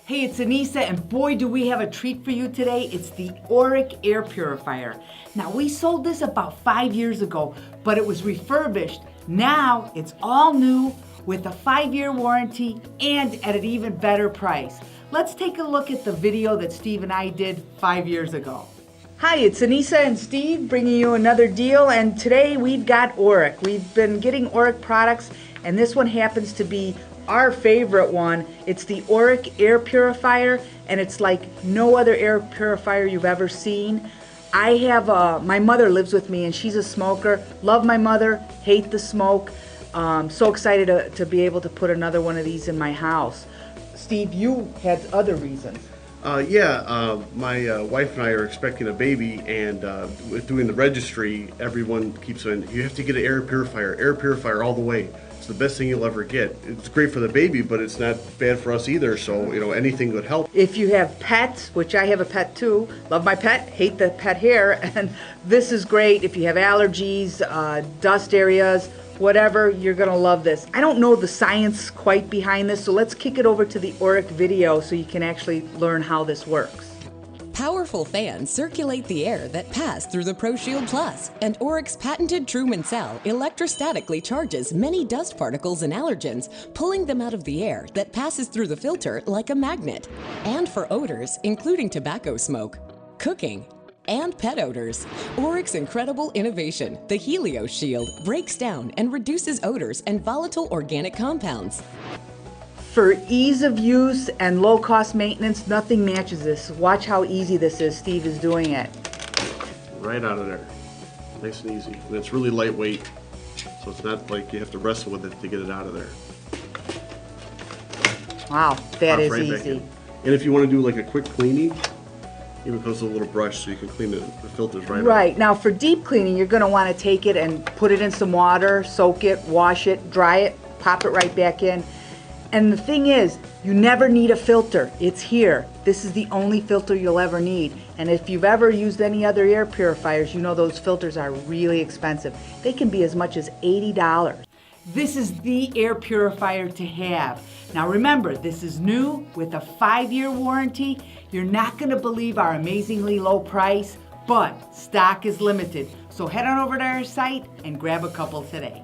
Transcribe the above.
Hey, it's Anissa, and boy, do we have a treat for you today. It's the Oreck Air Purifier. Now, we sold this about 5 years ago, but it was refurbished. Now, it's all new with a 5-year warranty and at an even better price. Let's take a look at the video that Steve and I did 5 years ago. Hi, it's Anissa and Steve bringing you another deal, and today we've got Oreck. We've been getting Oreck products, and this one happens to be our favorite one. It's the Oreck Air Purifier, and it's like no other air purifier you've ever seen. I have, my mother lives with me, and she's a smoker. Love my mother, hate the smoke. So excited to be able to put another one of these in my house. Steve, you had other reasons. My wife and I are expecting a baby, and with doing the registry, everyone keeps saying, you have to get an air purifier all the way. It's the best thing you'll ever get. It's great for the baby, but it's not bad for us either, so anything would help. If you have pets, which I have a pet too, love my pet, hate the pet hair, and this is great. If you have allergies, dust areas, whatever, you're gonna love this. I don't know the science quite behind this, so let's kick it over to the Oreck video so you can actually learn how this works. Powerful fans circulate the air that pass through the ProShield Plus, and Oreck's patented Truman cell electrostatically charges many dust particles and allergens, pulling them out of the air that passes through the filter like a magnet. And for odors, including tobacco smoke, cooking, and pet odors, Oreck's incredible innovation, the Helio Shield, breaks down and reduces odors and volatile organic compounds. For ease of use and low-cost maintenance, nothing matches this. Watch how easy this is. Steve is doing it. Right out of there. Nice and easy. And it's really lightweight, so it's not like you have to wrestle with it to get it out of there. Wow, that Pops is right back easy. in. And if you want to do like a quick cleaning, even comes with a little brush so you can clean the filters right out. Right, now for deep cleaning, you're gonna wanna take it and put it in some water, soak it, wash it, dry it, pop it right back in. And the thing is, you never need a filter. It's here. This is the only filter you'll ever need. And if you've ever used any other air purifiers, you know those filters are really expensive. They can be as much as $80. This is the air purifier to have. Now remember, this is new with a 5-year warranty. You're not gonna believe our amazingly low price, but stock is limited. So head on over to our site and grab a couple today.